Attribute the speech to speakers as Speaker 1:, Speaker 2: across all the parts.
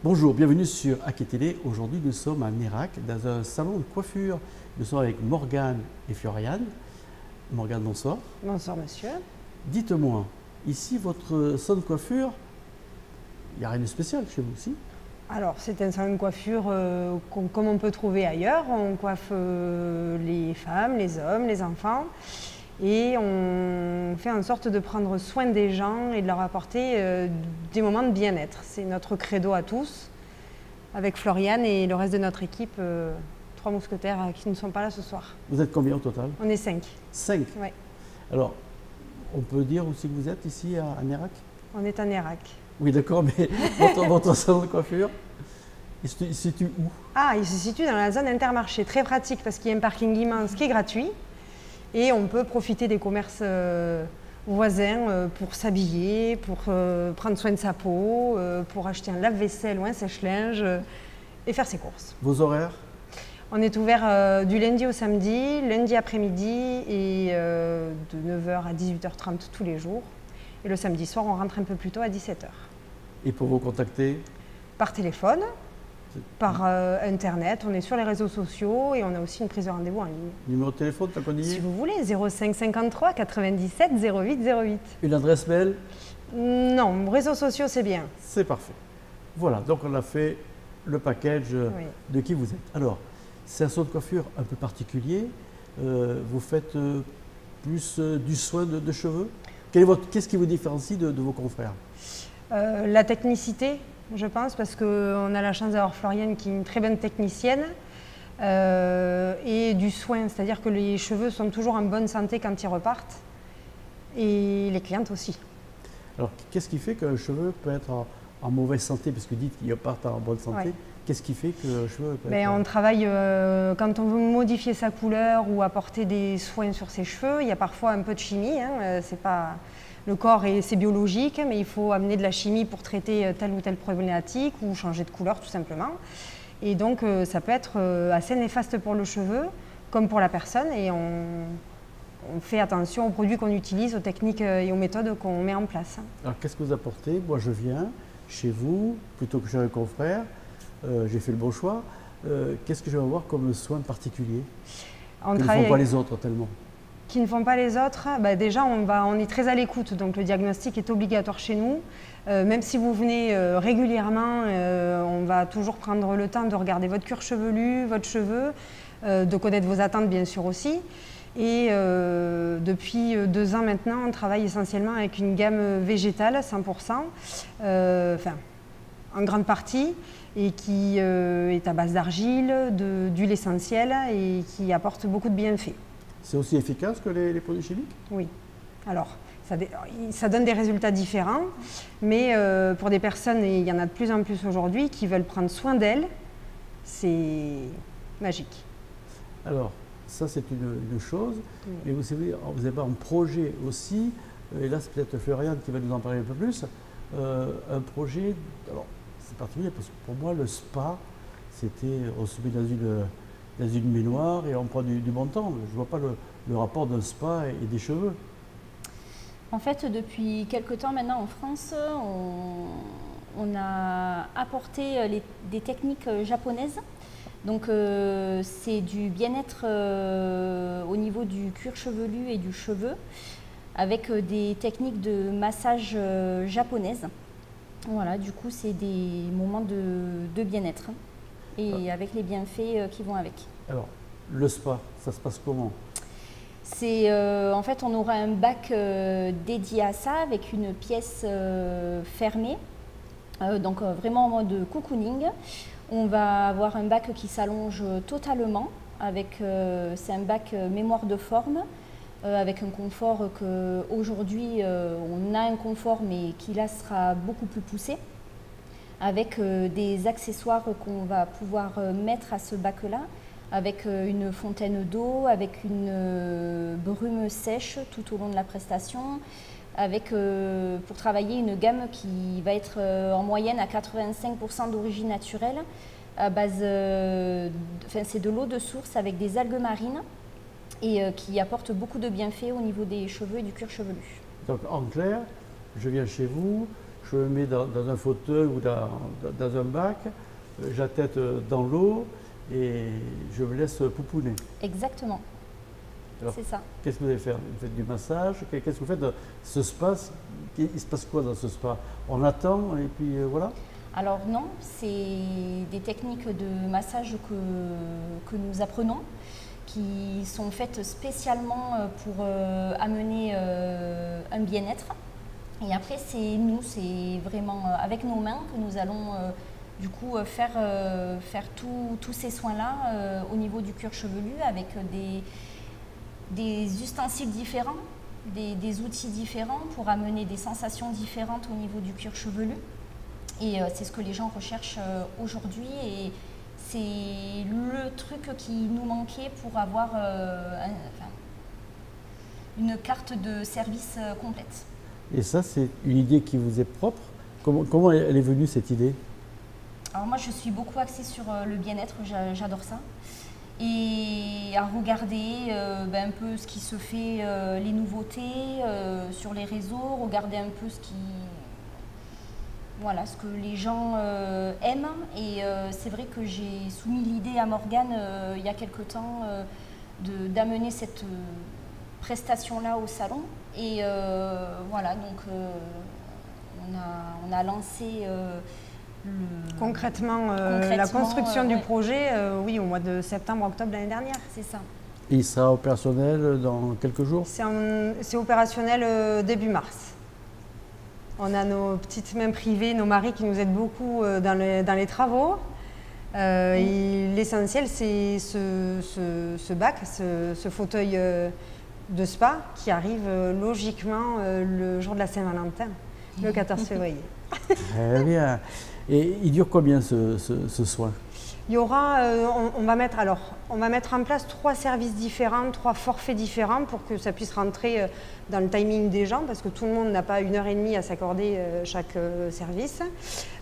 Speaker 1: Bonjour, bienvenue sur AK Télé. Aujourd'hui, nous sommes à Nérac, dans un salon de coiffure. Nous sommes avec Morgane et Floriane. Morgane, bonsoir.
Speaker 2: Bonsoir monsieur.
Speaker 1: Dites-moi, ici, votre salon de coiffure, il n'y a rien de spécial chez vous aussi?
Speaker 2: Alors c'est un salon de coiffure comme on peut trouver ailleurs. On coiffe les femmes, les hommes, les enfants et on fait en sorte de prendre soin des gens et de leur apporter des moments de bien-être. C'est notre credo à tous, avec Floriane et le reste de notre équipe, trois mousquetaires qui ne sont pas là ce soir.
Speaker 1: Vous êtes combien au total?
Speaker 2: On est 5.
Speaker 1: 5.
Speaker 2: Oui.
Speaker 1: Alors, on peut dire aussi que vous êtes ici à Nérac?
Speaker 2: On est à Nérac.
Speaker 1: Oui, d'accord, mais votre salon de coiffure, il se situe où?
Speaker 2: Ah, il se situe dans la zone Intermarché, très pratique parce qu'il y a un parking immense qui est gratuit et on peut profiter des commerces voisins pour s'habiller, pour prendre soin de sa peau, pour acheter un lave-vaisselle ou un sèche-linge et faire ses courses.
Speaker 1: Vos horaires?
Speaker 2: On est ouvert du lundi au samedi, lundi après-midi et de 9h à 18h30 tous les jours. Et le samedi soir, on rentre un peu plus tôt à 17h.
Speaker 1: Et pour vous contacter?
Speaker 2: Par téléphone, par Internet, on est sur les réseaux sociaux et on a aussi une prise de rendez-vous en ligne.
Speaker 1: Numéro de téléphone, tant qu'on y est?
Speaker 2: Si vous voulez, 05 53 97 08 08.
Speaker 1: Une adresse mail?
Speaker 2: Non, réseaux sociaux, c'est bien.
Speaker 1: C'est parfait. Voilà, donc on a fait le package
Speaker 2: Oui.
Speaker 1: de qui vous êtes. Alors, c'est un salon de coiffure un peu particulier. Vous faites plus du soin de cheveux. Qu'est-ce qui vous différencie de vos confrères?
Speaker 2: La technicité, je pense, parce qu'on a la chance d'avoir Floriane qui est une très bonne technicienne. Et du soin, c'est-à-dire que les cheveux sont toujours en bonne santé quand ils repartent. Et les clientes aussi.
Speaker 1: Alors, qu'est-ce qui fait qu'un cheveu peut être en mauvaise santé? Parce que vous dites qu'il repart en bonne santé.
Speaker 2: Ouais.
Speaker 1: Qu'est-ce qui fait qu'un cheveu peut être...
Speaker 2: On travaille, quand on veut modifier sa couleur ou apporter des soins sur ses cheveux, il y a parfois un peu de chimie. C'est pas... Le corps, c'est biologique, mais il faut amener de la chimie pour traiter telle ou telle problématique ou changer de couleur tout simplement. Et donc ça peut être assez néfaste pour le cheveu comme pour la personne et on fait attention aux produits qu'on utilise, aux techniques et aux méthodes qu'on met en place.
Speaker 1: Alors, qu'est-ce que vous apportez? Moi, je viens chez vous, plutôt que chez un confrère. J'ai fait le bon choix. Qu'est-ce que je vais avoir comme soin particulier
Speaker 2: On
Speaker 1: que ne font pas les autres tellement?
Speaker 2: Qui ne font pas les autres, déjà on est très à l'écoute, donc le diagnostic est obligatoire chez nous. Même si vous venez régulièrement, on va toujours prendre le temps de regarder votre cuir chevelu, votre cheveu, de connaître vos attentes bien sûr aussi. Et depuis 2 ans maintenant, on travaille essentiellement avec une gamme végétale 100%, en grande partie, et qui est à base d'argile, d'huile essentielle et qui apporte beaucoup de bienfaits.
Speaker 1: C'est aussi efficace que les produits chimiques?
Speaker 2: Oui. Alors, ça donne des résultats différents, mais pour des personnes, et il y en a de plus en plus aujourd'hui, qui veulent prendre soin d'elles, c'est magique.
Speaker 1: Alors, ça c'est une chose,
Speaker 2: Oui.
Speaker 1: mais vous savez, vous avez un projet aussi, et là c'est peut-être Floriane qui va nous en parler un peu plus, un projet, alors c'est particulier parce que pour moi le spa, c'était, on se met dans une baignoire et on prend du bon temps. Je ne vois pas le rapport d'un spa et des cheveux.
Speaker 3: En fait, depuis quelque temps maintenant en France, on a apporté des techniques japonaises. Donc c'est du bien-être au niveau du cuir chevelu et du cheveu, avec des techniques de massage japonaises. Voilà, du coup c'est des moments de bien-être et avec les bienfaits qui vont avec.
Speaker 1: Alors, le spa, ça se passe comment?
Speaker 3: C'est en fait, on aura un bac dédié à ça avec une pièce fermée, donc vraiment en mode cocooning. On va avoir un bac qui s'allonge totalement, c'est un bac mémoire de forme, avec un confort qu'aujourd'hui on a un confort mais qui là sera beaucoup plus poussé, avec des accessoires qu'on va pouvoir mettre à ce bac-là, avec une fontaine d'eau, avec une brume sèche tout au long de la prestation, avec pour travailler une gamme qui va être en moyenne à 85% d'origine naturelle, à base, c'est de l'eau de source avec des algues marines et qui apporte beaucoup de bienfaits au niveau des cheveux et du cuir chevelu.
Speaker 1: Donc en clair, je viens chez vous, je me mets dans un fauteuil ou dans un bac, j'ai la tête dans l'eau et je me laisse pouponner.
Speaker 3: Exactement. C'est ça.
Speaker 1: Qu'est-ce que vous allez faire? Vous faites du massage? Qu'est-ce que vous faites? Ce spa, il se passe quoi dans ce spa? On attend et puis voilà?
Speaker 3: Alors non, c'est des techniques de massage que nous apprenons, qui sont faites spécialement pour amener un bien-être. Et après, c'est vraiment avec nos mains que nous allons du coup faire tous ces soins-là au niveau du cuir chevelu avec des ustensiles différents, des outils différents pour amener des sensations différentes au niveau du cuir chevelu. Et c'est ce que les gens recherchent aujourd'hui et c'est le truc qui nous manquait pour avoir une carte de service complète.
Speaker 1: Et ça, c'est une idée qui vous est propre. Comment elle est venue cette idée?
Speaker 3: Alors moi, je suis beaucoup axée sur le bien-être, j'adore ça. Et à regarder un peu ce qui se fait, les nouveautés sur les réseaux, regarder un peu ce que les gens aiment. Et c'est vrai que j'ai soumis l'idée à Morgane il y a quelque temps d'amener cette prestation-là au salon. Et voilà, donc on a lancé...
Speaker 2: Concrètement, la construction du projet, oui, au mois de septembre-octobre l'année dernière.
Speaker 3: C'est ça.
Speaker 1: Et il sera opérationnel dans quelques jours?
Speaker 2: C'est opérationnel début mars. On a nos petites mains privées, nos maris qui nous aident beaucoup dans les travaux. L'essentiel, c'est ce bac, ce fauteuil de spa qui arrive logiquement le jour de la Saint-Valentin, le 14 février.
Speaker 1: Très bien. Et il dure combien ce soin?
Speaker 2: Il y aura, on va mettre en place 3 services différents, 3 forfaits différents pour que ça puisse rentrer dans le timing des gens parce que tout le monde n'a pas 1h30 à s'accorder chaque service.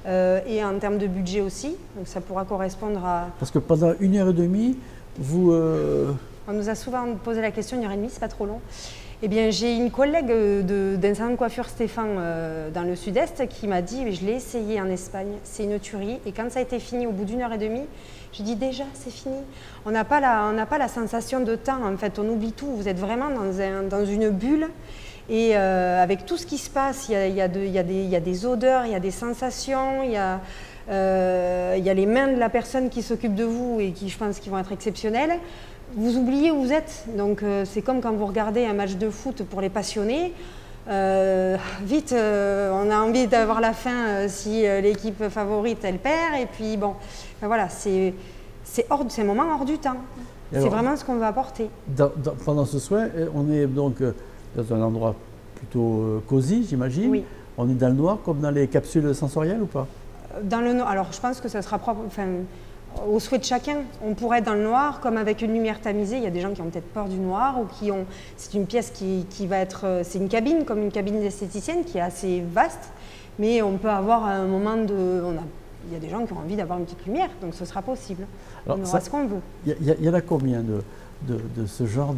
Speaker 2: Et en termes de budget aussi, donc ça pourra correspondre à...
Speaker 1: Parce que pendant 1h30, vous...
Speaker 2: On nous a souvent posé la question, 1h30, c'est pas trop long. Eh bien, j'ai une collègue d'un salon de coiffure Stéphane dans le sud-est qui m'a dit, je l'ai essayé en Espagne, c'est une tuerie. Et quand ça a été fini au bout d'1h30, j'ai dit déjà, c'est fini. On n'a pas la sensation de temps, en fait, on oublie tout. Vous êtes vraiment dans une bulle. Et avec tout ce qui se passe, il y a des odeurs, il y a des sensations, il y a les mains de la personne qui s'occupe de vous et qui, je pense, qui vont être exceptionnelles. Vous oubliez où vous êtes, donc c'est comme quand vous regardez un match de foot pour les passionnés. Vite, on a envie d'avoir la fin si l'équipe favorite elle perd, et puis bon, ben voilà, c'est un moment hors du temps. C'est vraiment ce qu'on veut apporter.
Speaker 1: Pendant ce soin, on est donc dans un endroit plutôt cosy, j'imagine.
Speaker 2: Oui.
Speaker 1: On est dans le noir comme dans les capsules sensorielles ou pas?
Speaker 2: Dans le noir, alors je pense que ça sera propre. Enfin, au souhait de chacun, on pourrait être dans le noir comme avec une lumière tamisée. Il y a des gens qui ont peut-être peur du noir ou qui ont... C'est une pièce qui va être... C'est une cabine, comme une cabine d'esthéticienne qui est assez vaste, mais on peut avoir un moment de... Il y a des gens qui ont envie d'avoir une petite lumière, donc ce sera possible. Alors, on aura ce qu'on veut.
Speaker 1: Il y en a combien de ce genre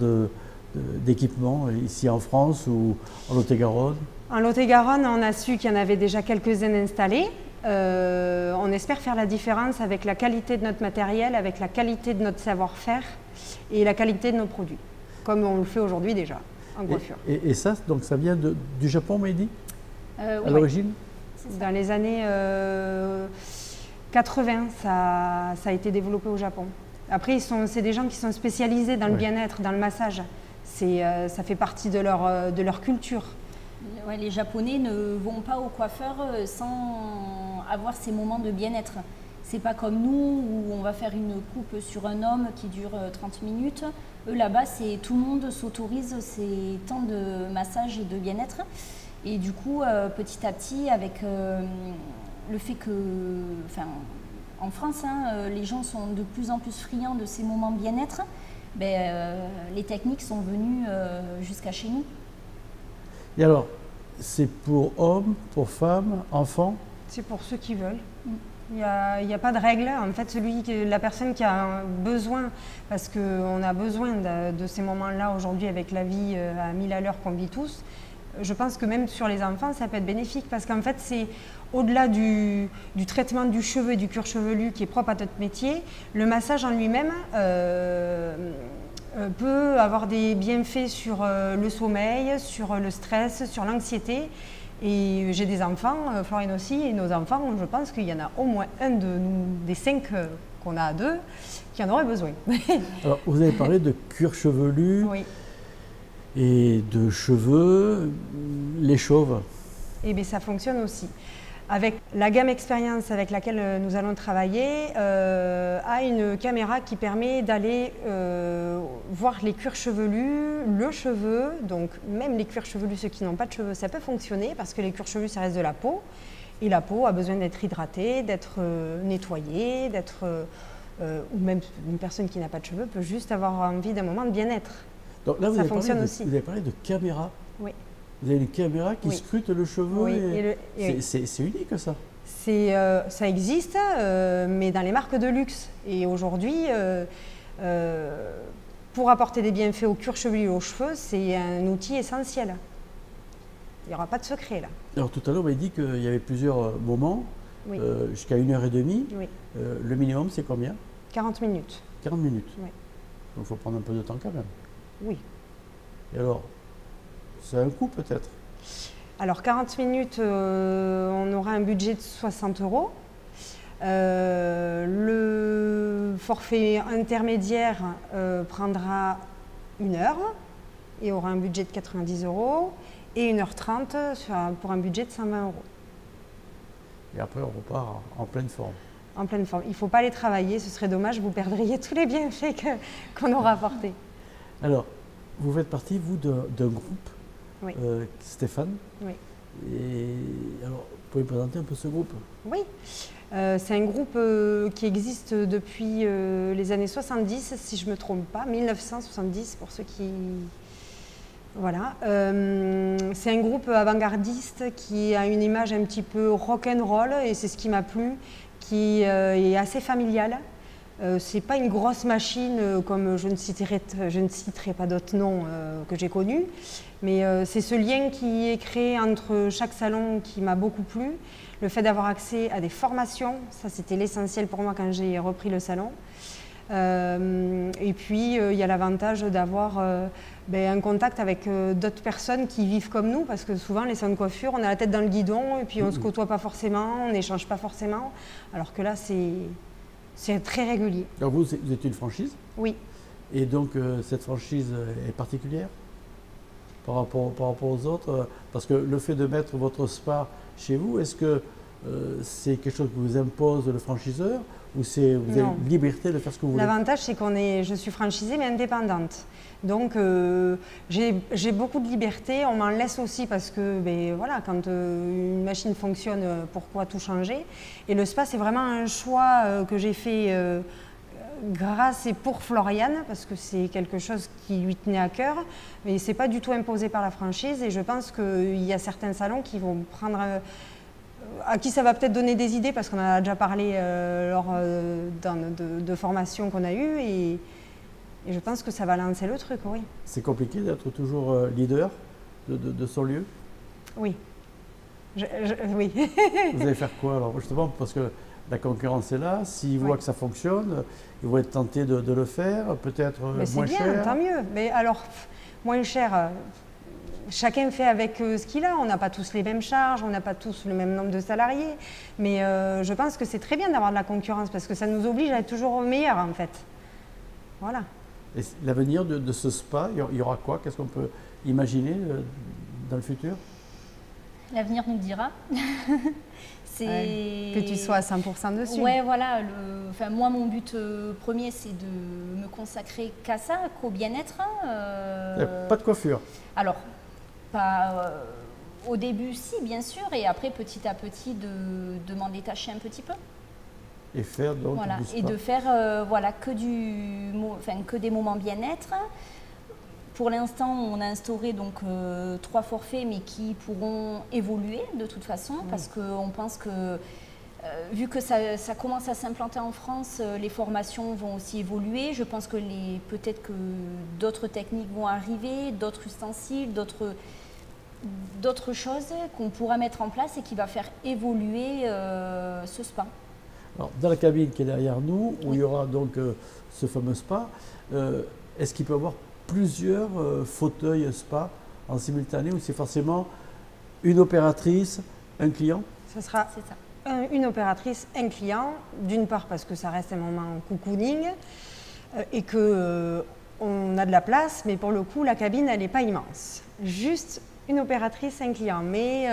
Speaker 1: d'équipement ici en France ou en Lot-et-Garonne?
Speaker 2: En Lot-et-Garonne, on a su qu'il y en avait déjà quelques-uns installés. On espère faire la différence avec la qualité de notre matériel, avec la qualité de notre savoir-faire et la qualité de nos produits, comme on le fait aujourd'hui déjà en coiffure.
Speaker 1: Et ça, donc ça vient du Japon, Mehdi, à l'origine?
Speaker 2: Dans les années 80, ça a été développé au Japon. Après, c'est des gens qui sont spécialisés dans le bien-être, dans le massage. Ça fait partie de leur culture.
Speaker 3: Ouais, les Japonais ne vont pas au coiffeur sans avoir ces moments de bien-être. C'est pas comme nous où on va faire une coupe sur un homme qui dure 30 minutes. Eux là-bas, tout le monde s'autorise ces temps de massage et de bien-être. Et du coup, petit à petit, avec le fait que, en France, les gens sont de plus en plus friands de ces moments bien-être, les techniques sont venues jusqu'à chez nous.
Speaker 1: Et alors, c'est pour hommes, pour femmes, enfants?
Speaker 2: C'est pour ceux qui veulent. Il n'y a pas de règle. En fait, la personne qui a besoin, parce qu'on a besoin de ces moments-là aujourd'hui avec la vie à 1000 à l'heure qu'on vit tous, je pense que même sur les enfants, ça peut être bénéfique parce qu'en fait, c'est au-delà du traitement du cheveu et du cuir chevelu qui est propre à notre métier, le massage en lui-même peut avoir des bienfaits sur le sommeil, sur le stress, sur l'anxiété. Et j'ai des enfants, Florine aussi, et nos enfants, je pense qu'il y en a au moins un des 5 qu'on a à 2 qui en aurait besoin.
Speaker 1: Alors, vous avez parlé de cuir chevelu
Speaker 2: Oui.
Speaker 1: et de cheveux, les chauves.
Speaker 2: Et bien ça fonctionne aussi. Avec la gamme expérience avec laquelle nous allons travailler, a une caméra qui permet d'aller voir les cuirs chevelus, le cheveu, donc même les cuirs chevelus, ceux qui n'ont pas de cheveux, ça peut fonctionner parce que les cuirs chevelus, ça reste de la peau. Et la peau a besoin d'être hydratée, d'être nettoyée, ou même une personne qui n'a pas de cheveux peut juste avoir envie d'un moment de bien-être.
Speaker 1: Donc là,
Speaker 2: ça fonctionne aussi.
Speaker 1: Vous avez parlé de caméra.
Speaker 2: Oui.
Speaker 1: Vous avez une caméra qui scrute le cheveu.
Speaker 2: Oui.
Speaker 1: C'est unique ça.
Speaker 2: Ça existe, mais dans les marques de luxe. Et aujourd'hui, pour apporter des bienfaits au cuir chevelu et aux cheveux, c'est un outil essentiel. Il n'y aura pas de secret là.
Speaker 1: Alors tout à l'heure, vous m'avez dit qu'il y avait plusieurs moments, jusqu'à 1h30.
Speaker 2: Oui.
Speaker 1: Le minimum, c'est combien?
Speaker 2: 40 minutes.
Speaker 1: 40 minutes.
Speaker 2: Oui.
Speaker 1: Donc il faut prendre un peu de temps quand même.
Speaker 2: Oui.
Speaker 1: Et alors, c'est un coût peut-être?
Speaker 2: Alors 40 minutes, on aura un budget de 60 €. Le forfait intermédiaire prendra 1 heure et aura un budget de 90 € et 1h30 pour un budget de 120 €.
Speaker 1: Et après, on repart en pleine forme.
Speaker 2: En pleine forme. Il ne faut pas les travailler, ce serait dommage, vous perdriez tous les bienfaits qu'on aura apportés.
Speaker 1: Alors, vous faites partie, vous, d'un groupe,
Speaker 2: oui.
Speaker 1: Stéphane.
Speaker 2: Oui.
Speaker 1: Et alors, vous pouvez présenter un peu ce groupe?
Speaker 2: Oui, c'est un groupe qui existe depuis les années 70, si je ne me trompe pas, 1970 pour ceux qui... Voilà. C'est un groupe avant-gardiste qui a une image un petit peu rock'n'roll et c'est ce qui m'a plu, qui est assez familial. C'est pas une grosse machine comme je ne citerai pas d'autres noms que j'ai connus, mais c'est ce lien qui est créé entre chaque salon qui m'a beaucoup plu. Le fait d'avoir accès à des formations, ça c'était l'essentiel pour moi quand j'ai repris le salon. Et puis il y a l'avantage d'avoir un contact avec d'autres personnes qui vivent comme nous, parce que souvent les salons de coiffure, on a la tête dans le guidon et puis on ne se côtoie pas forcément, on n'échange pas forcément, alors que là c'est très régulier.
Speaker 1: Alors vous êtes une franchise?
Speaker 2: Oui.
Speaker 1: Et donc cette franchise est particulière par rapport aux autres? Parce que le fait de mettre votre spa chez vous, est-ce que c'est quelque chose que vous impose le franchiseur ou vous avez une liberté de faire ce que vous voulez?
Speaker 2: L'avantage, c'est je suis franchisée mais indépendante. Donc j'ai beaucoup de liberté, on m'en laisse aussi parce que voilà, quand une machine fonctionne, pourquoi tout changer? Et le spa, c'est vraiment un choix que j'ai fait grâce et pour Floriane, parce que c'est quelque chose qui lui tenait à cœur, mais ce n'est pas du tout imposé par la franchise. Et je pense qu'il y a certains salons qui vont prendre... à qui ça va peut-être donner des idées, parce qu'on en a déjà parlé lors de formations qu'on a eues. Et je pense que ça va lancer le truc, oui. C'est
Speaker 1: compliqué d'être toujours leader de son lieu?
Speaker 2: Oui. Oui.
Speaker 1: Vous allez faire quoi alors? Justement, parce que la concurrence est là, s'ils voient que ça fonctionne, ils vont être tentés de le faire, peut-être moins cher.
Speaker 2: C'est bien, tant mieux. Mais alors, moins cher, chacun fait avec ce qu'il a. On n'a pas tous les mêmes charges, on n'a pas tous le même nombre de salariés. Mais je pense que c'est très bien d'avoir de la concurrence, parce que ça nous oblige à être toujours meilleurs, en fait. Voilà.
Speaker 1: Et l'avenir de ce spa, il y aura quoi? Qu'est-ce qu'on peut imaginer dans le futur?
Speaker 3: L'avenir nous dira.
Speaker 2: Que tu sois à 100% dessus.
Speaker 3: Ouais, voilà. Moi, mon but premier, c'est de me consacrer qu'à ça, qu'au bien-être.
Speaker 1: Pas de coiffure?
Speaker 3: Alors, au début, si, bien sûr, et après, petit à petit, de m'en détacher un petit peu.
Speaker 1: Et faire donc
Speaker 3: voilà,
Speaker 1: du spa.
Speaker 3: et de faire que des moments bien-être. Pour l'instant, on a instauré donc 3 forfaits, mais qui pourront évoluer de toute façon, parce qu'on pense que, vu que ça commence à s'implanter en France, les formations vont aussi évoluer. Je pense que peut-être que d'autres techniques vont arriver, d'autres ustensiles, d'autres choses qu'on pourra mettre en place et qui va faire évoluer ce spa.
Speaker 1: Alors, dans la cabine qui est derrière nous, où
Speaker 3: Oui.
Speaker 1: il y aura donc ce fameux spa, est-ce qu'il peut y avoir plusieurs fauteuils spa en simultané ou c'est forcément une opératrice, un client?
Speaker 2: Ce sera
Speaker 3: C'est ça.
Speaker 2: une opératrice, un client, d'une part parce que ça reste un moment cocooning et que on a de la place, mais pour le coup, la cabine, elle n'est pas immense. Juste une opératrice, un client. Mais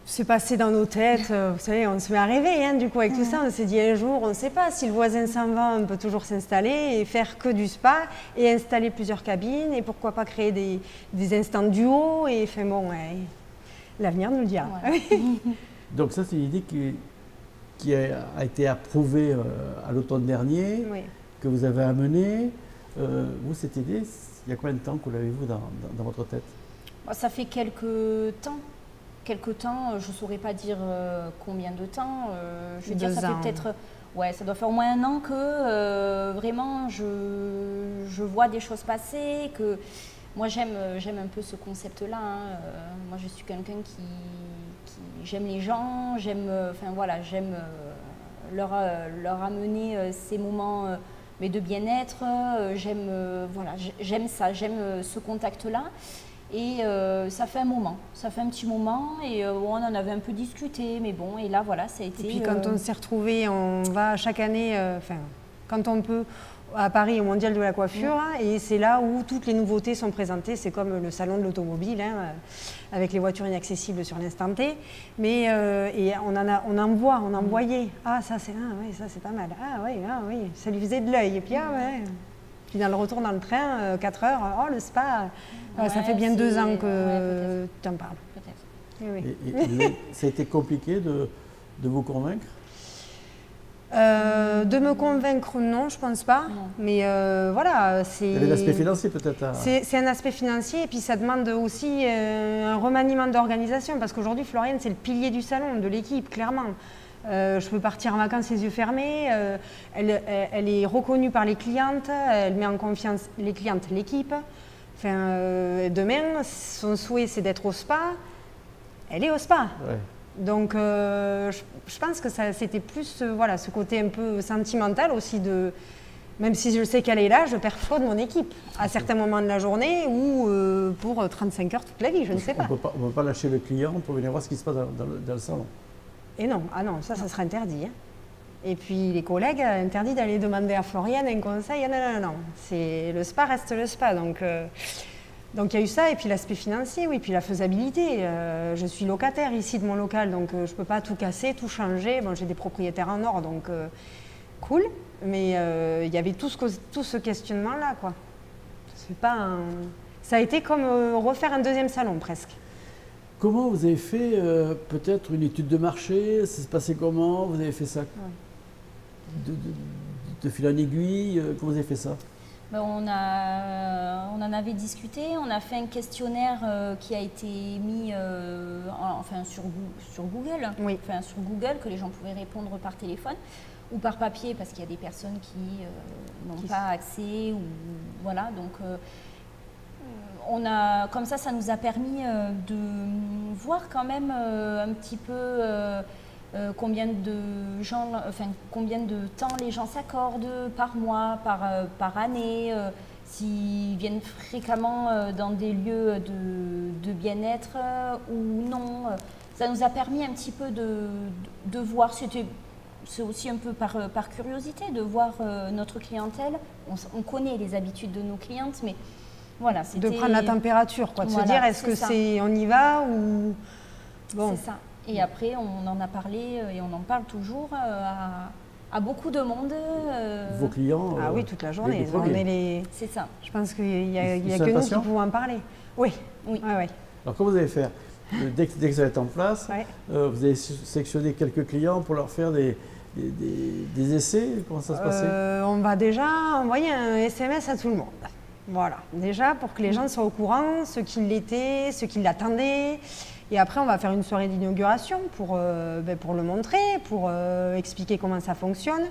Speaker 2: c'est passé dans nos têtes, vous savez, on se met à rêver, hein, du coup, avec tout ça. On s'est dit un jour, on ne sait pas, si le voisin s'en va, on peut toujours s'installer et faire que du spa et installer plusieurs cabines et pourquoi pas créer des instants duo. Et enfin bon, ouais, l'avenir nous le dira.
Speaker 3: Voilà.
Speaker 1: Donc ça, c'est une idée qui a été approuvée à l'automne dernier,
Speaker 2: Oui.
Speaker 1: que vous avez amenée. Vous, cette idée, il y a combien de temps que vous l'avez-vous dans votre tête?
Speaker 3: Ça fait quelques temps. Quelques temps, je ne saurais pas dire combien de temps. Je veux dire,
Speaker 2: 2
Speaker 3: ça fait
Speaker 2: ans.
Speaker 3: peut-être. Ouais, ça doit faire au moins un an que vraiment je vois des choses passer. Que moi, j'aime un peu ce concept-là. Hein. Moi, je suis quelqu'un qui j'aime les gens, j'aime leur amener ces moments mais de bien-être. J'aime ça, j'aime ce contact-là. Et ça fait un petit moment et on en avait un peu discuté, mais bon, et là voilà, ça a été…
Speaker 2: Et puis quand on s'est retrouvés, on va chaque année, quand on peut, à Paris au Mondial de la coiffure, hein, et c'est là où toutes les nouveautés sont présentées. C'est comme le salon de l'automobile, hein, avec les voitures inaccessibles sur l'instant T. Mais et on en voyait. Ah ça c'est pas mal. Ah oui, ça lui faisait de l'œil. Et puis Puis dans le retour dans le train, 4 heures, oh le spa, ça fait bien 2 ans que tu en parles.
Speaker 3: Peut-être.
Speaker 2: Oui.
Speaker 1: Et ça a été compliqué de vous convaincre?
Speaker 2: De me convaincre, non, je pense pas.
Speaker 3: Non.
Speaker 2: Mais voilà, c'est.
Speaker 1: Il y avait l'aspect financier peut-être.
Speaker 2: C'est un aspect financier et puis ça demande aussi un remaniement d'organisation parce qu'aujourd'hui, Floriane, c'est le pilier du salon, de l'équipe, clairement. Je peux partir en vacances les yeux fermés. Elle est reconnue par les clientes, elle met en confiance les clientes, l'équipe. Enfin, demain, son souhait, c'est d'être au spa. Elle est au spa.
Speaker 1: Ouais.
Speaker 2: Donc, je pense que c'était plus voilà, ce côté un peu sentimental aussi de. Même si je sais qu'elle est là, je perds foi de mon équipe à certains moments de la journée ou pour 35 heures toute la vie, je ne sais pas.
Speaker 1: On ne peut pas lâcher le client pour venir voir ce qui se passe dans le salon.
Speaker 2: Et non, ça sera interdit. Hein. Et puis les collègues, interdit d'aller demander à Floriane un conseil. Non. Le spa reste le spa. Donc il y a eu ça, et puis l'aspect financier, oui, puis la faisabilité. Je suis locataire ici de mon local, donc je ne peux pas tout casser, tout changer. Bon, j'ai des propriétaires en or, donc cool. Mais il y avait tout ce questionnement-là, quoi. C'est pas Ça a été comme refaire un deuxième salon, presque.
Speaker 1: Comment vous avez fait peut-être une étude de marché? Ça s'est passé comment? Vous avez fait ça de fil en aiguille? Comment vous avez fait ça?
Speaker 3: Ben, on en avait discuté, on a fait un questionnaire qui a été mis sur Google,
Speaker 2: Oui.
Speaker 3: enfin, sur Google, que les gens pouvaient répondre par téléphone ou par papier parce qu'il y a des personnes qui n'ont pas accès ou voilà, donc comme ça nous a permis de voir quand même un petit peu combien de temps les gens s'accordent par mois, par année, s'ils viennent fréquemment dans des lieux de bien-être ou non. Ça nous a permis un petit peu de voir, c'est aussi un peu par curiosité, de voir notre clientèle. On connaît les habitudes de nos clientes, mais voilà,
Speaker 2: de prendre la température, quoi, de se dire est-ce que on y va ou bon.
Speaker 3: C'est ça. Et après, on en a parlé et on en parle toujours à beaucoup de monde.
Speaker 1: Vos clients?
Speaker 2: Ah oui, toute la journée.
Speaker 3: C'est ça.
Speaker 2: Je pense qu'il n'y a que nous qui pouvons en parler. Oui.
Speaker 3: Oui.
Speaker 2: Ouais.
Speaker 1: Alors, comment vous allez faire? Dès que ça va être en place, vous allez sélectionner quelques clients pour leur faire des essais? Comment ça se passer?
Speaker 2: On va déjà envoyer un SMS à tout le monde. Voilà, déjà pour que les gens soient au courant, ceux qui l'étaient, ceux qui l'attendaient. Et après, on va faire une soirée d'inauguration pour le montrer, pour expliquer comment ça fonctionne,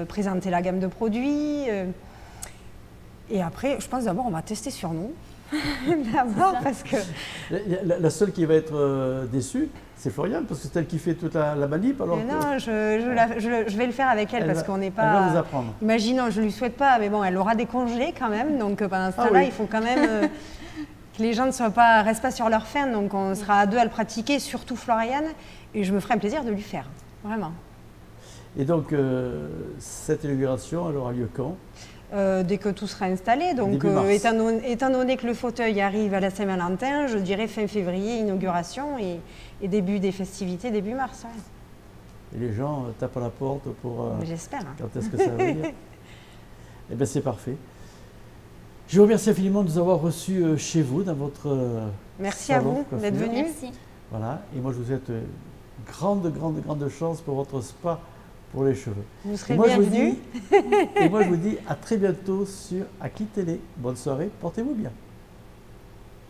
Speaker 2: présenter la gamme de produits. Et après, je pense d'abord, on va tester sur nous. D'abord parce que...
Speaker 1: La seule qui va être déçue, c'est Floriane, parce que c'est elle qui fait toute la manip. Alors
Speaker 2: non, je vais le faire avec elle, parce qu'on n'est pas...
Speaker 1: Elle va vous apprendre.
Speaker 2: Imaginons, je ne lui souhaite pas, mais bon, elle aura des congés quand même, donc pendant ce temps-là, il faut quand même que les gens ne restent pas sur leur faim, donc on sera à deux à le pratiquer, surtout Floriane, et je me ferai un plaisir de lui faire, vraiment.
Speaker 1: Et donc, cette inauguration, elle aura lieu quand?
Speaker 2: Dès que tout sera installé, donc étant donné que le fauteuil arrive à la Saint-Valentin, je dirais fin février, inauguration, et début des festivités, début mars. Ouais.
Speaker 1: Et les gens tapent à la porte pour...
Speaker 2: J'espère.
Speaker 1: Quand est-ce que ça va venir? Eh bien, c'est parfait. Je vous remercie infiniment de nous avoir reçus chez vous, dans votre
Speaker 2: Merci
Speaker 1: salon
Speaker 2: à vous d'être venus.
Speaker 3: Merci.
Speaker 1: Voilà, et moi je vous souhaite grande chance pour votre spa pour les cheveux.
Speaker 2: Vous serez bienvenus.
Speaker 1: Et moi je vous dis à très bientôt sur Aki Télé. Bonne soirée, portez-vous bien.